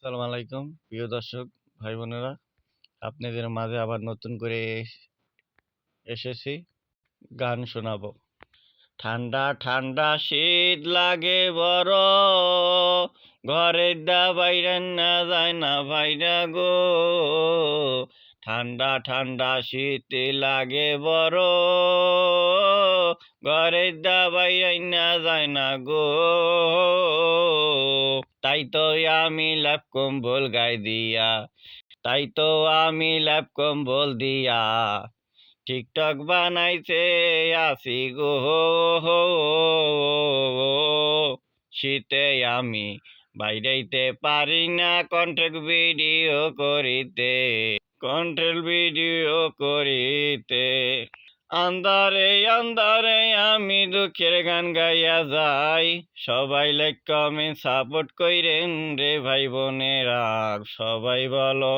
আসসালামু আলাইকুম প্রিয় দর্শক ভাই বোনেরা, আপনাদের মাঝে আবার নতুন করে এসেছি, গান শোনাবো। ঠান্ডা ঠান্ডা শীত লাগে বড়, ঘরের দা বাইরেন না যায় না ভাইরা গো। ঠান্ডা ঠান্ডা শীত লাগে বড়, ঘরের দা বাইরেন না যায় না গো। তাই তো আমি ল্যাপ কম্বল গায়ে দিয়া, তাই তো আমি ল্যাপ কম্বল দিয়া টিকটক বানাইতে আসি গো। শীতে আমি বাইরেইতে পারি না, কন্টেন্ট ভিডিও করিতে, কন্টেন্ট ভিডিও করিতে। আন্ধারে আন্ধারে আমি দুঃখের গান গাইয়া যাই, সবাই লাইক কমেন্ট সাপোর্ট কইরেন রে ভাই বোনেরা, সবাই বলো